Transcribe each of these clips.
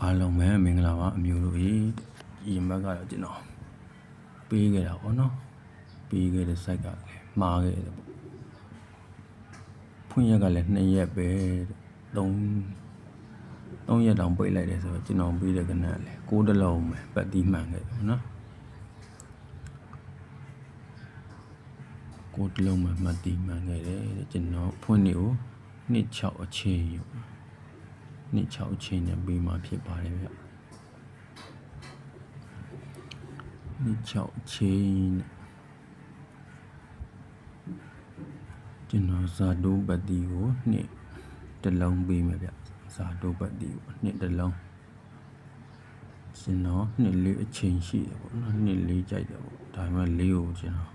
အားလုံးပဲမင်္ဂလာပါအမျိုးတို့ဒီဘက်ကတော့ကျွန်တော်ပေးခဲ့တာပေါ့နော်ပေးခဲ့တဲ့ site ကလည်းမှားခဲ့တယ်ပေါ့ဖွင့်ရက်ကလည်း2ရက်ပဲ3ရက်တောင်ပိတ်လိုက်တယ်ဆိုတော့ကျွန်တော်ပေးတဲ့ကဏ္ဍလည်း6တလုံးပဲပတ်တီးမှန်ခဲ့တယ်နော်6တလုံးမှမှတ်တီးမှန်ခဲ့တယ်ကျွန်တော်ဖွင့်နေကို26အချိန်26အချိန်နဲ့ပေးမှဖြစ်ပါတယ်ဗျ26အချိန်ကျွန်တော်ဇာတိုးပတ်တီကို2တလုံးပေးမယ်ဗျဇာတိုးပတ်တီကို2တလုံးကျွန်တော်2-4အချိန်ရှိတယ်ပေါ့နော်2-4ကြိုက်တယ်ပေါ့ဒါပေမဲ့4ကိုကျွန်တော်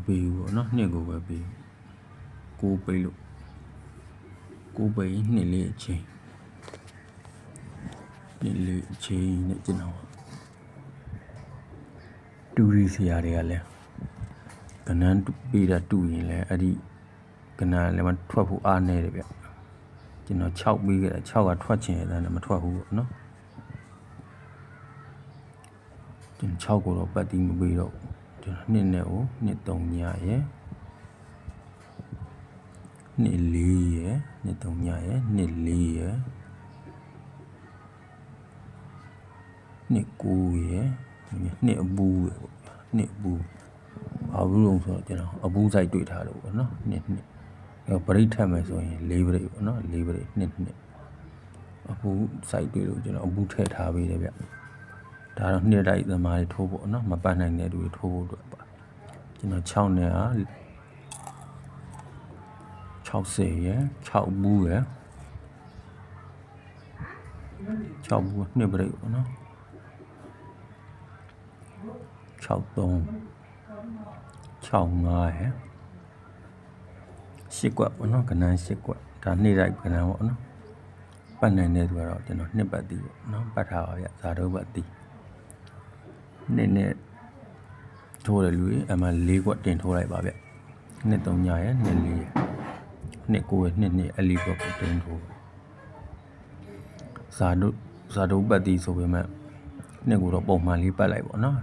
ပေးဘူးပေါ့နော်2ကိုပဲပေး6ပေးလို့6ပေး2-4အချိန်2-4အချိန်နဲ့ကျွန်တော်တူရီဆရာတွေကလည်းကဏ္ဍပေးတာတူရင်လည်းအဲ့ဒီကဏ္ဍလည်းမထွက်ဖို့အားနေတယ်ဗျကျွန်တော်6ပေးခဲ့တာ6ကထွက်ချင်တယ်လည်းမထွက်ဘူးပေါ့နော်ကျွန်တော်6ကိုတော့ပတ်တီးမပေးတော့ကျွန်တော်2နဲ့ကို2-3ညရယ်2-4ရယ်2-3ညရယ်2-4ရယ်2-9ရယ်2အပူရယ်ပေါ့2အပူဘာဘူးလုံးဆိုတော့ကျွန်တော်အပူဆိုင်တွေ့ထားလို့ပေါ့နော်2ပရိတ်ထက်မယ်ဆိုရင်4ပရိတ်ပေါ့နော်4ပရိတ်2အပူဆိုင်တွေ့လို့ကျွန်တော်အပူထည့်ထားပေးတယ်ဗျဒါတော့2တိုက်သမားတွေထိုးဖို့နော်မပတ်နိုင်တဲ့သူတွေထိုးဖို့အတွက်ပါကျွန်တော်6နဲ့60ရယ်6ဘူးရယ်6ဘူး2ပရိတ်ပေါ့နော်6-3 6-5ရယ်8ကွက်ပေါ့နော်ကဏ္ဍ8ကွက်ဒါ2တိုက်ကဏ္ဍပေါ့နော်ပတ်နိုင်တဲ့သူကတော့ကျွန်တော်2ပတ်တီးပေါ့နော်ပတ်ထားပါဗျဇာတုပတ်တီး2နဲ့ထိုးတယ်လူကြီးအမှ4ကွက်တင်ထိုးလိုက်ပါဗျ2-3ညရယ်2-4ရယ်2-9ရယ်2-2အလီကွက်ကိုတင်ထိုးဇာတုပတ်တီးဆိုပေမဲ့2ကိုတော့ပုံမှန်လေးပတ်လိုက်ပေါ့နော်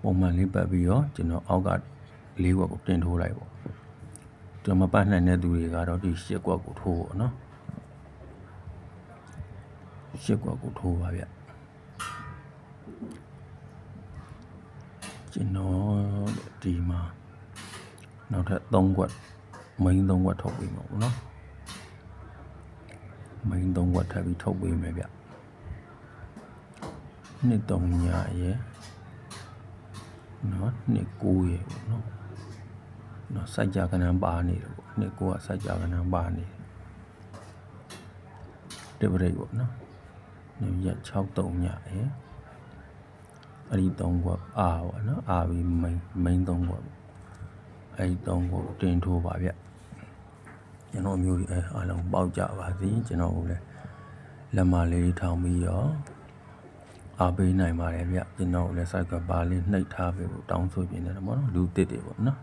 ပုံမှန်လေးပတ်ပြီးတော့ကျွန်တော်အောက်က4ကွက်ကိုတင်ထိုးလိုက်ပေါ့ကျွန်တော်မပတ်နိုင်တဲ့သူတွေကတော့ဒီ8ကွက်ကိုထိုးပေါ့နော်8ကွက်ကိုထိုးပါဗျကျွန်တော်ဒီမှာနောက်ထပ်3ကွက်မိန်း3ကွက်ထုတ်ပေးမှာပေါ့နော်မိန်း3ကွက်ထပ်ပြီးထုတ်ပေးမယ်ဗျ2-3ညရယ်နော်2-9ရယ်ပေါ့နော်နော်စိုက်ကြကဏ္ဍပါနေတယ်ပေါ့2-9ကစိုက်ကြကဏ္ဍပါနေတယ်တပရိတ်ပေါ့နော်ည6-3ညရယ်အဲ့ဒီ3ကွက်ပေါ့နော်ပြီးမိန်း3ကွက်အဲ့ဒီ3ကွက်တင်ထိုးပါဗျကျွန်တော်မျိုးတွေအားလုံးပေါက်ကြပါစေကျွန်တော်ကိုလည်းလက်မလေးထောင်ပြီးတော့အားပေးနိုင်ပါတယ်ဗျကျွန်တော်လည်း site ကပါလေးနှိပ်ထားပေးဖို့တောင်းဆိုပြနေတယ်ပေါ့နော်လူတစ်တွေပေါ့နော်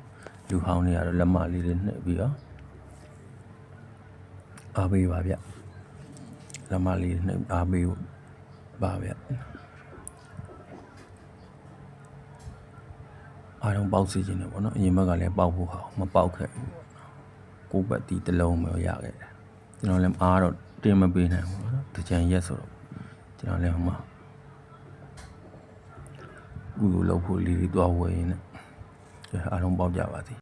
လူဟောင်းတွေကတော့လက်မလေးတွေနှိပ်ပြီးတော့အားပေးပါဗျလက်မလေးနှိပ်အားပေးဖို့ပါဗျအားလုံးပေါက်စီခြင်းတယ်ပေါ့နော်အရင်ဘက်ကလည်းပေါက်ဖို့ဟာမပေါက်ခဲ့ဘူးကိုပတ်တီးတစ်လုံးပဲရခဲ့တယ်ကျွန်တော်လည်းအားတော့တင်မပေးနိုင်ဘူးနော်တကြံရက်ဆိုတော့ကျွန်တော်လည်းဟိုမှာကူလောက်ဖို့လေးတွားဝယ်ရင်းနဲ့အားလုံးပေါက်ကြပါစေ